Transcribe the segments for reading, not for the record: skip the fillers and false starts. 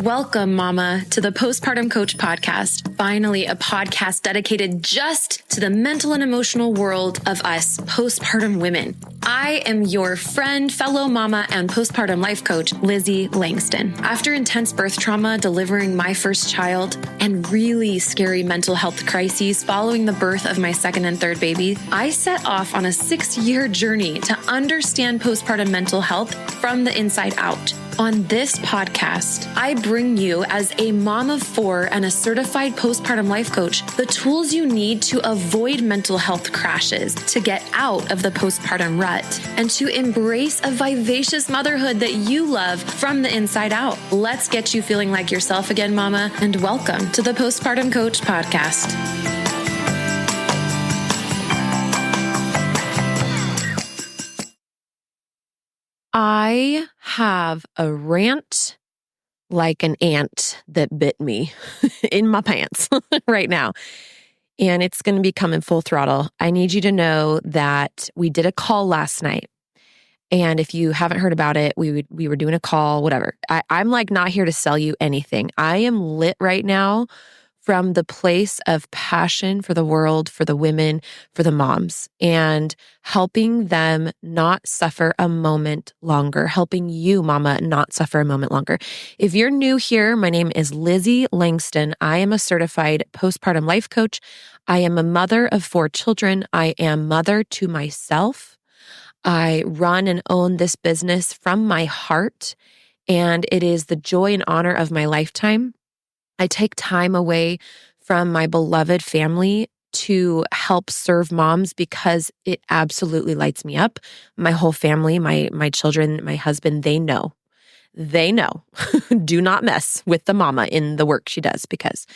Welcome, Mama, to the Postpartum Coach Podcast. Finally, a podcast dedicated just to the mental and emotional world of us postpartum women. I am your friend, fellow mama, and postpartum life coach, Lizzie Langston. After intense birth trauma, delivering my first child, and really scary mental health crises following the birth of my second and third baby, I set off on a 6-year journey to understand postpartum mental health from the inside out. On this podcast, I bring you, as a mom of 4 and a certified postpartum life coach, the tools you need to avoid mental health crashes, to get out of the postpartum rut, and to embrace a vivacious motherhood that you love from the inside out. Let's get you feeling like yourself again, Mama, and welcome to the Postpartum Coach Podcast. I have a rant like an ant that bit me in my pants right now. And it's going to be coming full throttle. I need you to know that we did a call last night. And if you haven't heard about it, we were doing a call, whatever. I'm like not here to sell you anything. I am lit right now from the place of passion for the world, for the women, for the moms, and helping them not suffer a moment longer, helping you, Mama, not suffer a moment longer. If you're new here, my name is Lizzie Langston. I am a certified postpartum life coach. I am a mother of 4 children. I am mother to myself. I run and own this business from my heart, and it is the joy and honor of my lifetime. I take time away from my beloved family to help serve moms because it absolutely lights me up. My whole family, my children, my husband, they know. Do not mess with the mama in the work she does because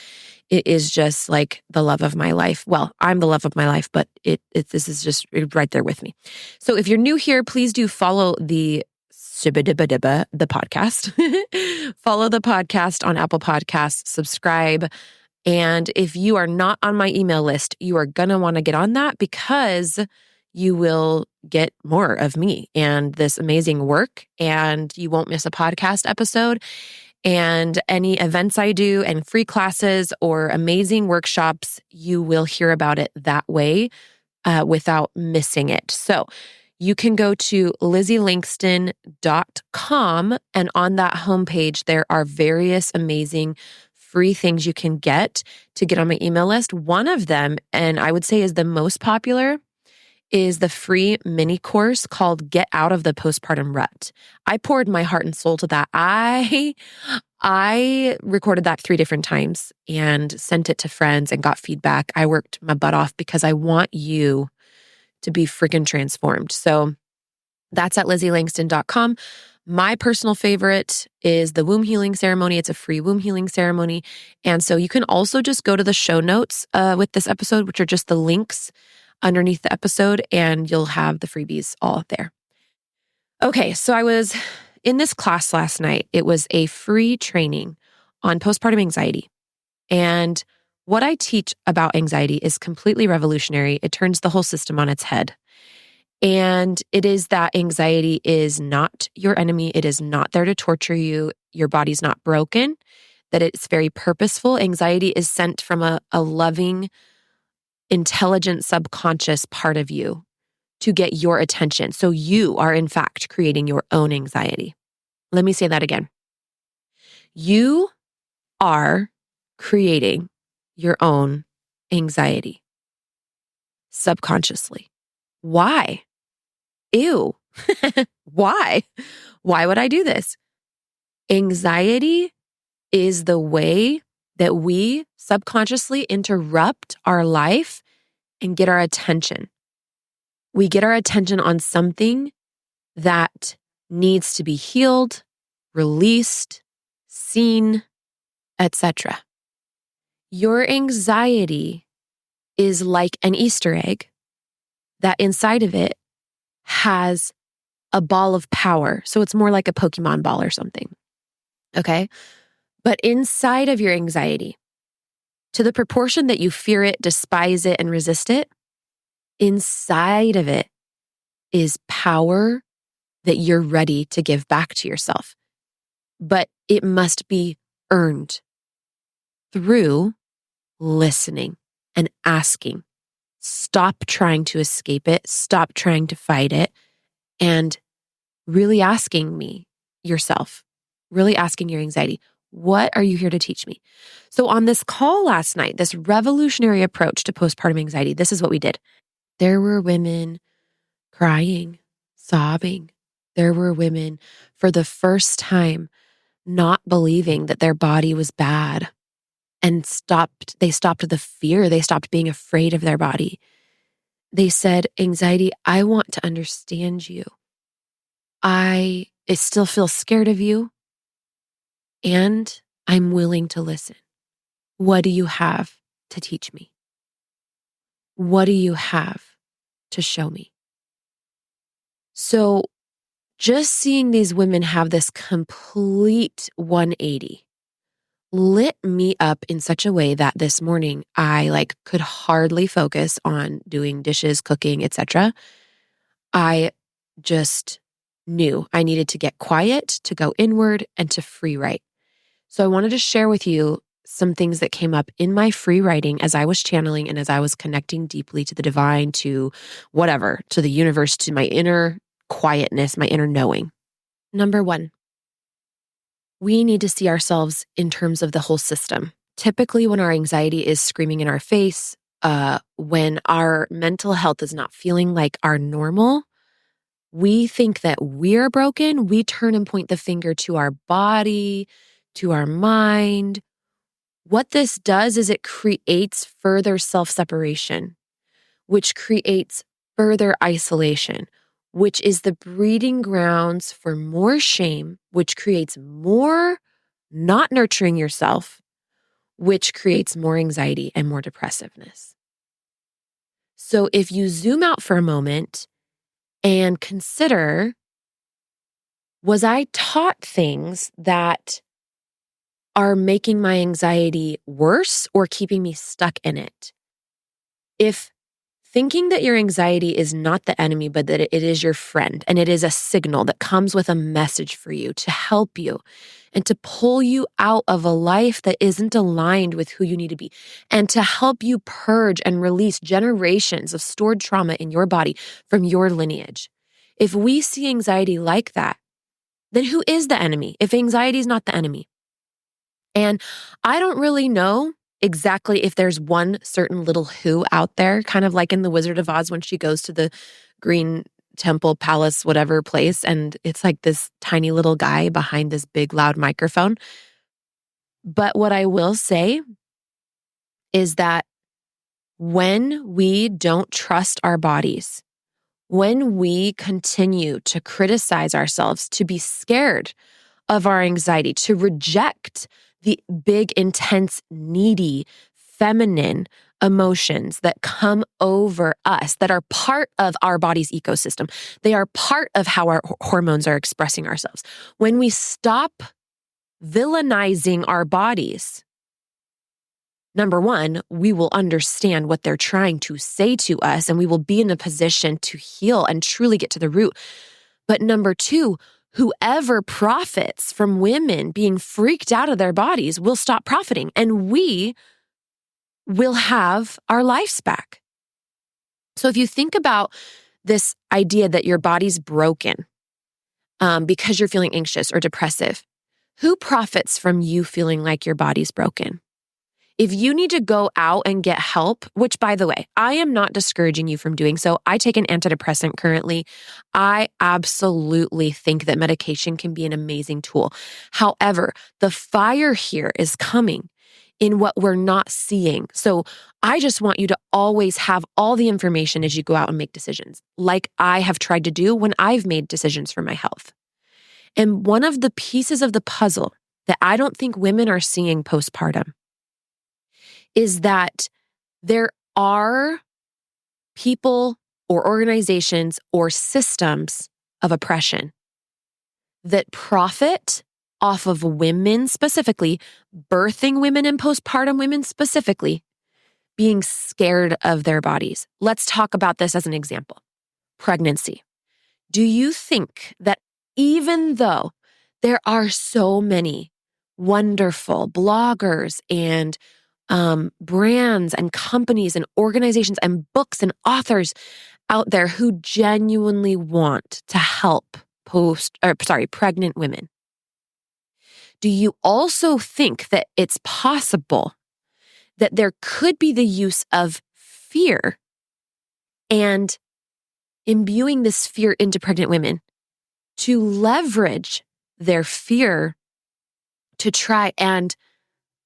it is just like the love of my life. Well, I'm the love of my life, but this is just right there with me. So if you're new here, please do follow the podcast. Follow the podcast on Apple Podcasts, subscribe. And if you are not on my email list, you are going to want to get on that because you will get more of me and this amazing work, and you won't miss a podcast episode. And any events I do and free classes or amazing workshops, you will hear about it that way without missing it. So you can go to LizzieLangston.com, and on that homepage, there are various amazing free things you can get to get on my email list. One of them, and I would say is the most popular, is the free mini course called Get Out of the Postpartum Rut. I poured my heart and soul to that. I recorded that 3 different times and sent it to friends and got feedback. I worked my butt off because I want you to be freaking transformed. So that's at LizzieLangston.com. My personal favorite is the womb healing ceremony. It's a free womb healing ceremony. And so you can also just go to the show notes with this episode, which are just the links underneath the episode, and you'll have the freebies all there. Okay, so I was in this class last night. It was a free training on postpartum anxiety. And what I teach about anxiety is completely revolutionary. It turns the whole system on its head. And it is that anxiety is not your enemy. It is not there to torture you. Your body's not broken, that it's very purposeful. Anxiety is sent from a loving, intelligent, subconscious part of you to get your attention. So you are, in fact, creating your own anxiety. Let me say that again. You are creating your own anxiety subconsciously. Why? Ew. Why? Why would I do this? Anxiety is the way that we subconsciously interrupt our life and get our attention. We get our attention on something that needs to be healed, released, seen, etc. Your anxiety is like an Easter egg that inside of it has a ball of power. So it's more like a Pokemon ball or something. Okay? But inside of your anxiety, to the proportion that you fear it, despise it, and resist it, inside of it is power that you're ready to give back to yourself. But it must be earned through listening and asking. Stop trying to escape it. Stop trying to fight it. And really asking yourself, really asking your anxiety, what are you here to teach me? So on this call last night, this revolutionary approach to postpartum anxiety, this is what we did. There were women crying, sobbing. There were women for the first time not believing that their body was bad and they stopped the fear. They stopped being afraid of their body. They said, anxiety, I want to understand you. I still feel scared of you, and I'm willing to listen. What do you have to teach me? What do you have to show me? So just seeing these women have this complete 180 lit me up in such a way that this morning I could hardly focus on doing dishes, cooking, etc. I just knew I needed to get quiet, to go inward, and to free write. So I wanted to share with you some things that came up in my free writing as I was channeling and as I was connecting deeply to the divine, to whatever, to the universe, to my inner quietness, my inner knowing. Number one, we need to see ourselves in terms of the whole system. Typically, when our anxiety is screaming in our face, when our mental health is not feeling like our normal, we think that we're broken. We turn and point the finger to our body, to our mind. What this does is it creates further self-separation, which creates further isolation, which is the breeding grounds for more shame, which creates more not nurturing yourself, which creates more anxiety and more depressiveness. So if you zoom out for a moment and consider, was I taught things that are making my anxiety worse or keeping me stuck in it? If thinking that your anxiety is not the enemy, but that it is your friend and it is a signal that comes with a message for you to help you and to pull you out of a life that isn't aligned with who you need to be and to help you purge and release generations of stored trauma in your body from your lineage. If we see anxiety like that, then who is the enemy if anxiety is not the enemy? And I don't really know exactly if there's one certain little who out there, kind of like in The Wizard of Oz when she goes to the green temple, palace, whatever place, and it's like this tiny little guy behind this big loud microphone. But what I will say is that when we don't trust our bodies, when we continue to criticize ourselves, to be scared of our anxiety, to reject the big, intense, needy, feminine emotions that come over us, that are part of our body's ecosystem. They are part of how our hormones are expressing ourselves. When we stop villainizing our bodies, number one, we will understand what they're trying to say to us, and we will be in a position to heal and truly get to the root. But number two, whoever profits from women being freaked out of their bodies will stop profiting, and we will have our lives back. So if you think about this idea that your body's broken because you're feeling anxious or depressive, who profits from you feeling like your body's broken? If you need to go out and get help, which by the way, I am not discouraging you from doing so. I take an antidepressant currently. I absolutely think that medication can be an amazing tool. However, the fire here is coming in what we're not seeing. So I just want you to always have all the information as you go out and make decisions, like I have tried to do when I've made decisions for my health. And one of the pieces of the puzzle that I don't think women are seeing postpartum is that there are people or organizations or systems of oppression that profit off of women specifically, birthing women and postpartum women specifically, being scared of their bodies. Let's talk about this as an example. Pregnancy. Do you think that even though there are so many wonderful bloggers and brands and companies and organizations and books and authors out there who genuinely want to help pregnant women. Do you also think that it's possible that there could be the use of fear and imbuing this fear into pregnant women to leverage their fear to try and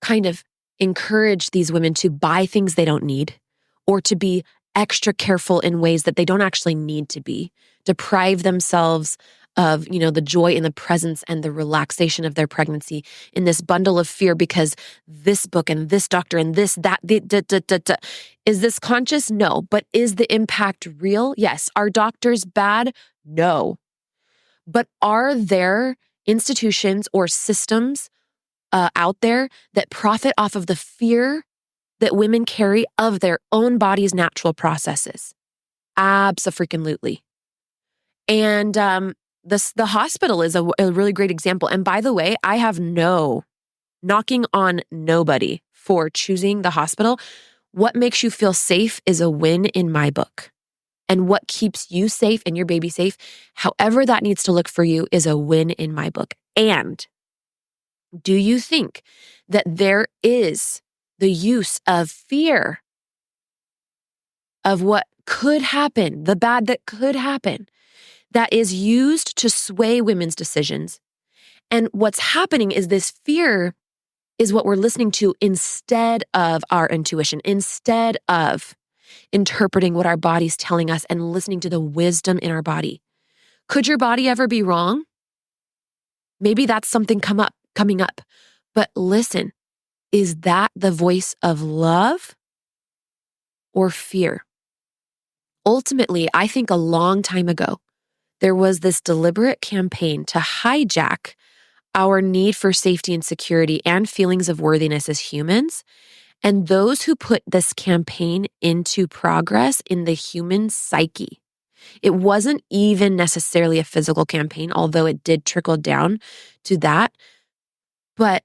kind of encourage these women to buy things they don't need or to be extra careful in ways that they don't actually need to be, deprive themselves of, the joy and the presence and the relaxation of their pregnancy in this bundle of fear because this book and this doctor and this, that, Is this conscious? No. But is the impact real? Yes. Are doctors bad? No. But are there institutions or systems out there that profit off of the fear that women carry of their own body's natural processes? Abso-freaking-lutely. And the hospital is a really great example. And by the way, I have knocking on nobody for choosing the hospital. What makes you feel safe is a win in my book. And what keeps you safe and your baby safe, however that needs to look for you, is a win in my book. And do you think that there is the use of fear of what could happen, the bad that could happen, that is used to sway women's decisions? And what's happening is this fear is what we're listening to instead of our intuition, instead of interpreting what our body's telling us and listening to the wisdom in our body. Could your body ever be wrong? Maybe that's something coming up. But listen, is that the voice of love or fear? Ultimately, I think a long time ago, there was this deliberate campaign to hijack our need for safety and security and feelings of worthiness as humans. And those who put this campaign into progress in the human psyche, it wasn't even necessarily a physical campaign, although it did trickle down to that. But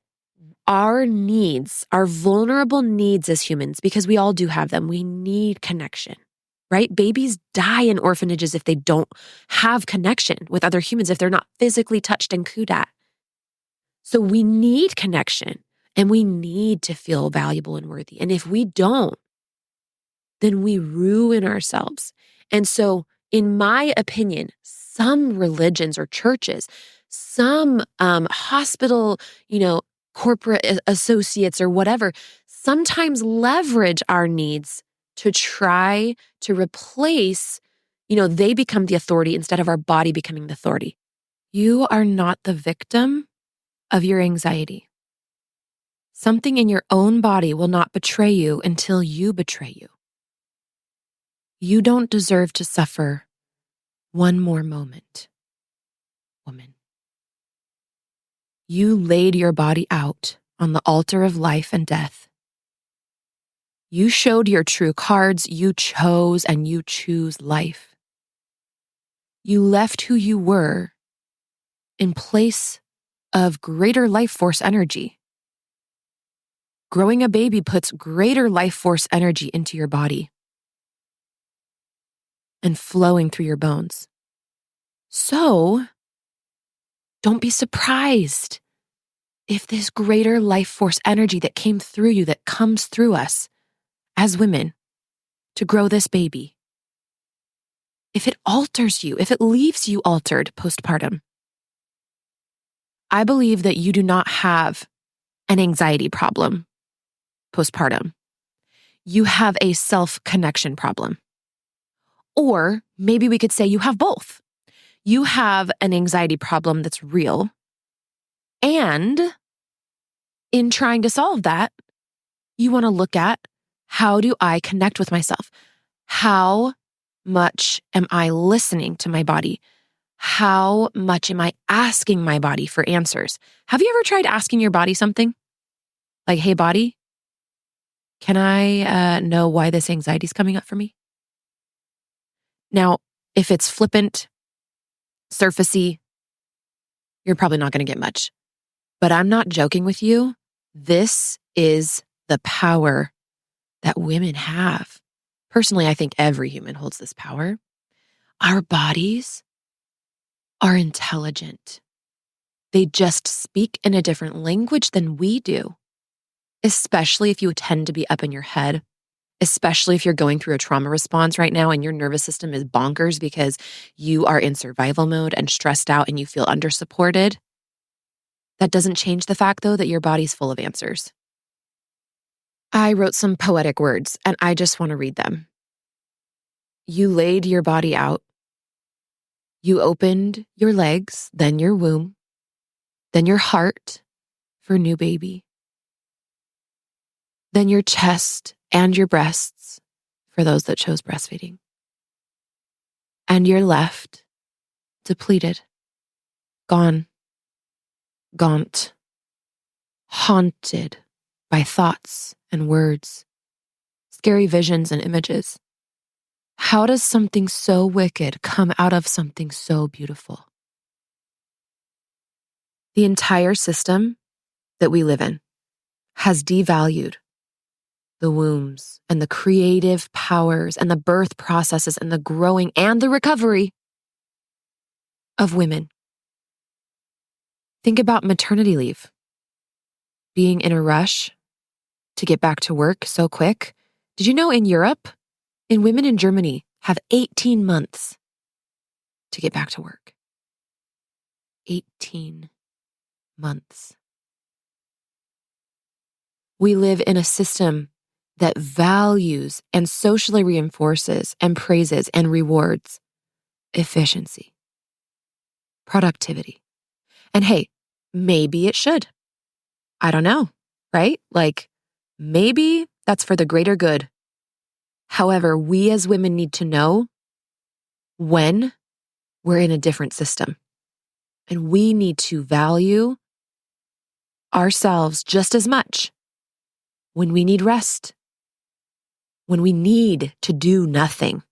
our needs, our vulnerable needs as humans, because we all do have them, we need connection, right? Babies die in orphanages if they don't have connection with other humans, if they're not physically touched and cooed at. So we need connection and we need to feel valuable and worthy. And if we don't, then we ruin ourselves. And so, in my opinion, some religions or churches, some hospital, corporate associates or whatever, sometimes leverage our needs to try to replace, they become the authority instead of our body becoming the authority. You are not the victim of your anxiety. Something in your own body will not betray you until you betray you. You don't deserve to suffer one more moment, woman. You laid your body out on the altar of life and death. You showed your true cards. You chose and you choose life. You left who you were in place of greater life force energy. Growing a baby puts greater life force energy into your body and flowing through your bones. So, don't be surprised if this greater life force energy that came through you, that comes through us as women to grow this baby, if it alters you, if it leaves you altered postpartum. I believe that you do not have an anxiety problem postpartum. You have a self-connection problem. Or maybe we could say you have both. You have an anxiety problem that's real. And in trying to solve that, you want to look at, how do I connect with myself? How much am I listening to my body? How much am I asking my body for answers? Have you ever tried asking your body something? Like, hey, body, can I know why this anxiety is coming up for me? Now, if it's flippant, surfacey, you're probably not going to get much. But I'm not joking with you. This is the power that women have. Personally, I think every human holds this power. Our bodies are intelligent. They just speak in a different language than we do, especially if you tend to be up in your head, especially if you're going through a trauma response right now and your nervous system is bonkers because you are in survival mode and stressed out and you feel undersupported. That doesn't change the fact, though, that your body's full of answers. I wrote some poetic words, and I just want to read them. You laid your body out. You opened your legs, then your womb, then your heart for new baby, then your chest and your breasts for those that chose breastfeeding, and you're left depleted, gone, gaunt, haunted by thoughts and words, scary visions and images. How does something so wicked come out of something so beautiful? The entire system that we live in has devalued the wombs and the creative powers and the birth processes and the growing and the recovery of women. Think about maternity leave. Being in a rush to get back to work so quick. Did you know in Europe, women in Germany have 18 months to get back to work? 18 months. We live in a system that values and socially reinforces and praises and rewards efficiency, productivity. And hey, maybe it should. I don't know, right? Like, maybe that's for the greater good. However, we as women need to know when we're in a different system. And we need to value ourselves just as much when we need rest, when we need to do nothing.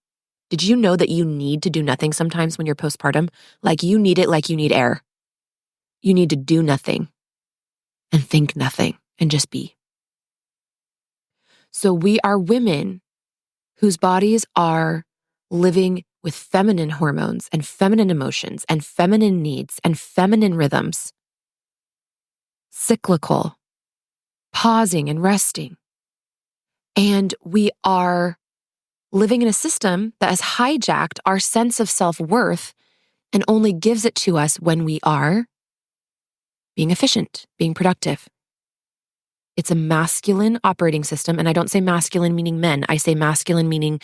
Did you know that you need to do nothing sometimes when you're postpartum? Like you need it like you need air. You need to do nothing and think nothing and just be. So we are women whose bodies are living with feminine hormones and feminine emotions and feminine needs and feminine rhythms, cyclical, pausing and resting. And we are living in a system that has hijacked our sense of self-worth and only gives it to us when we are being efficient, being productive. It's a masculine operating system. And I don't say masculine meaning men. I say masculine meaning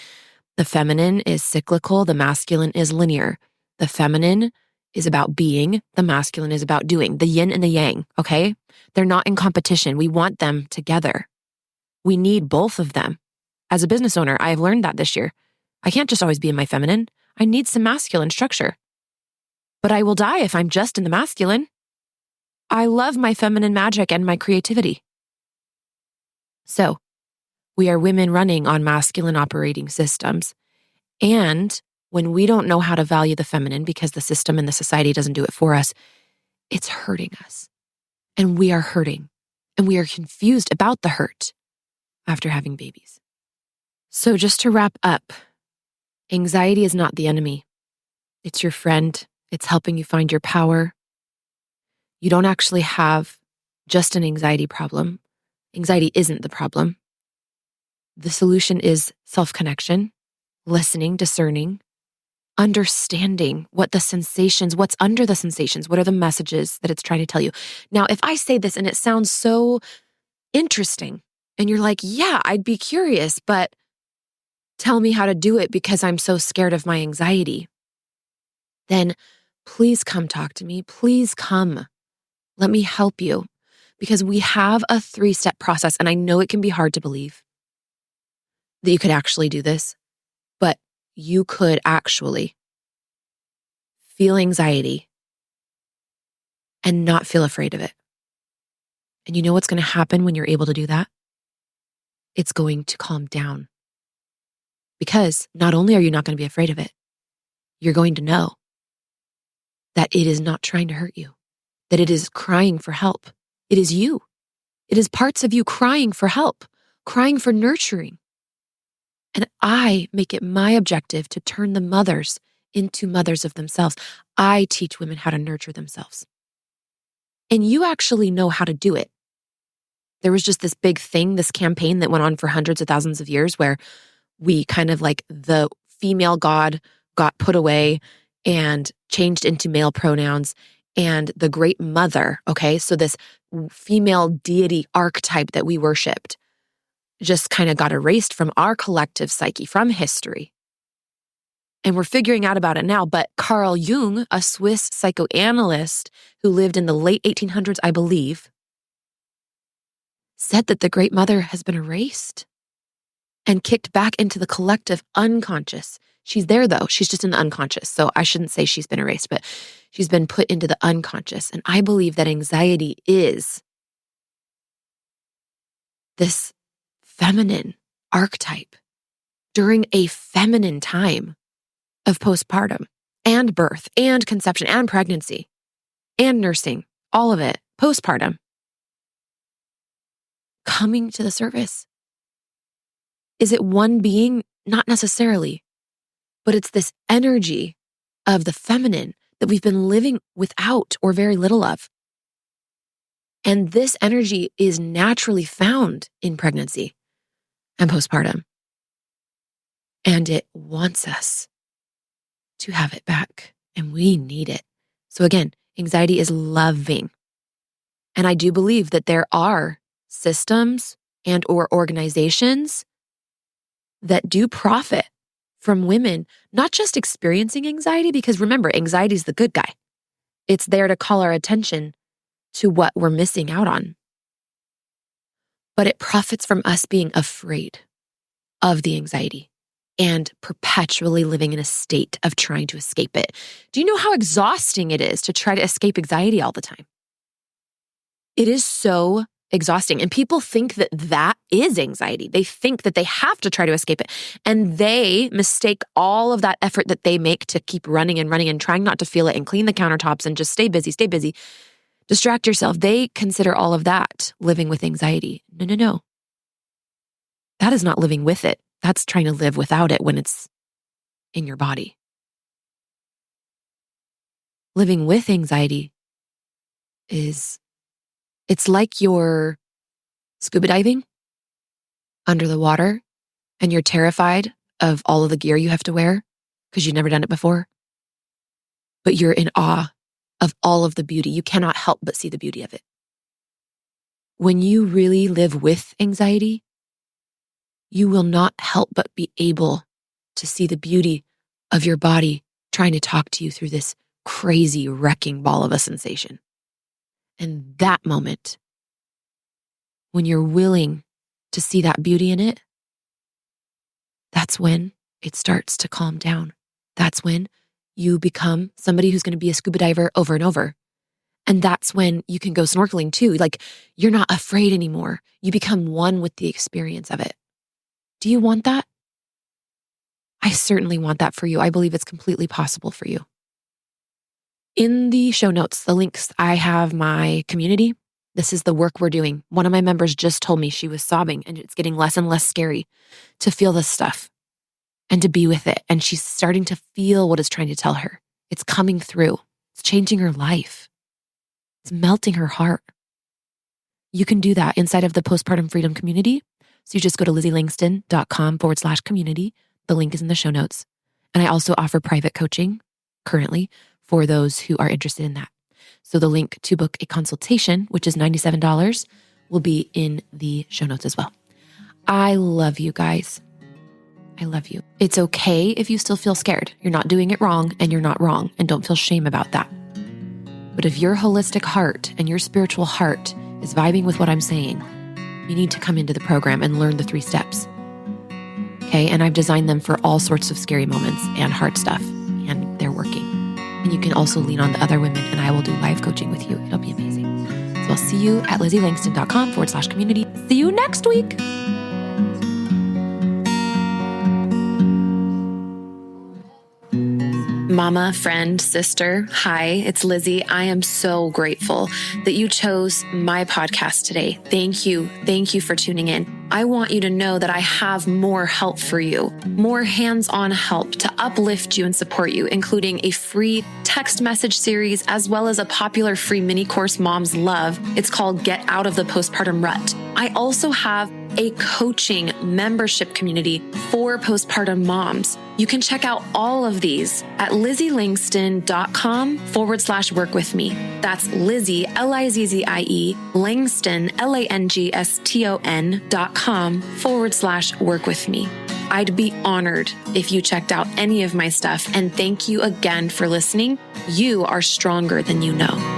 the feminine is cyclical, the masculine is linear. The feminine is about being, the masculine is about doing, the yin and the yang, okay? They're not in competition. We want them together. We need both of them. As a business owner, I have learned that this year. I can't just always be in my feminine. I need some masculine structure. But I will die if I'm just in the masculine. I love my feminine magic and my creativity. So, we are women running on masculine operating systems. And when we don't know how to value the feminine because the system and the society doesn't do it for us, it's hurting us. And we are hurting. And we are confused about the hurt after having babies. So just to wrap up, anxiety is not the enemy. It's your friend. It's helping you find your power. You don't actually have just an anxiety problem. Anxiety isn't the problem. The solution is self-connection, listening, discerning, understanding what the sensations, what's under the sensations, what are the messages that it's trying to tell you. Now, if I say this and it sounds so interesting and you're like, yeah, I'd be curious, but tell me how to do it because I'm so scared of my anxiety, then please come talk to me. Please come. Let me help you because we have a 3-step process. And I know it can be hard to believe that you could actually do this, but you could actually feel anxiety and not feel afraid of it. And you know what's going to happen when you're able to do that? It's going to calm down. Because not only are you not going to be afraid of it, you're going to know that it is not trying to hurt you, that it is crying for help, It is you. It is parts of you crying for help, crying for nurturing. And I make it my objective to turn the mothers into mothers of themselves. I teach women how to nurture themselves. And you actually know how to do it. There was just this big thing, this campaign that went on for hundreds of thousands of years where we kind of like the female god got put away and changed into male pronouns. And the great mother, okay, so this female deity archetype that we worshiped just kind of got erased from our collective psyche, from history. And we're figuring out about it now. But Carl Jung, a Swiss psychoanalyst who lived in the late 1800s, I believe, said that the great mother has been erased and kicked back into the collective unconscious. She's there though. She's just in the unconscious. So I shouldn't say she's been erased, but she's been put into the unconscious. And I believe that anxiety is this feminine archetype during a feminine time of postpartum and birth and conception and pregnancy and nursing, all of it, postpartum, coming to the surface. Is it one being? Not necessarily, but it's this energy of the feminine that we've been living without or very little of. And this energy is naturally found in pregnancy and postpartum. And it wants us to have it back, and we need it. So again, anxiety is loving. And I do believe that there are systems and or organizations that do profit from women not just experiencing anxiety, because remember, anxiety is the good guy. It's there to call our attention to what we're missing out on. But it profits from us being afraid of the anxiety and perpetually living in a state of trying to escape it. Do you know how exhausting it is to try to escape anxiety all the time? It is so exhausting. And people think that that is anxiety. They think that they have to try to escape it. And they mistake all of that effort that they make to keep running and trying not to feel it and clean the countertops and just stay busy, distract yourself. They consider all of that living with anxiety. No. That is not living with it. That's trying to live without it when it's in your body. Living with anxiety it's like you're scuba diving under the water and you're terrified of all of the gear you have to wear because you've never done it before. But you're in awe of all of the beauty. You cannot help but see the beauty of it. When you really live with anxiety, you will not help but be able to see the beauty of your body trying to talk to you through this crazy wrecking ball of a sensation. And that moment, when you're willing to see that beauty in it, that's when it starts to calm down. That's when you become somebody who's going to be a scuba diver over and over. And that's when you can go snorkeling too. Like, you're not afraid anymore. You become one with the experience of it. Do you want that? I certainly want that for you. I believe it's completely possible for you. In the show notes, the links, I have my community. This is the work we're doing. One of my members just told me she was sobbing and it's getting less and less scary to feel this stuff and to be with it. And she's starting to feel what it's trying to tell her. It's coming through. It's changing her life. It's melting her heart. You can do that inside of the Postpartum Freedom community. So you just go to lizzieLangston.com/community. The link is in the show notes. And I also offer private coaching currently for those who are interested in that. So the link to book a consultation, which is $97, will be in the show notes as well. I love you guys. I love you. It's okay if you still feel scared. You're not doing it wrong and you're not wrong, and don't feel shame about that. But if your holistic heart and your spiritual heart is vibing with what I'm saying, you need to come into the program and learn the 3 steps. Okay, and I've designed them for all sorts of scary moments and hard stuff, and they're working. And you can also lean on the other women, and I will do live coaching with you. It'll be amazing. So I'll see you at lizzieLangston.com/community. See you next week. Mama, friend, sister, hi, it's Lizzie. I am so grateful that you chose my podcast today. Thank you. Thank you for tuning in. I want you to know that I have more help for you, more hands-on help to uplift you and support you, including a free text message series, as well as a popular free mini course moms love. It's called Get Out of the Postpartum Rut. I also have a coaching membership community for postpartum moms. You can check out all of these at lizzieLangston.com/work with me. That's Lizzie, Lizzie, Langston, Langston.com/work with me. I'd be honored if you checked out any of my stuff. And thank you again for listening. You are stronger than you know.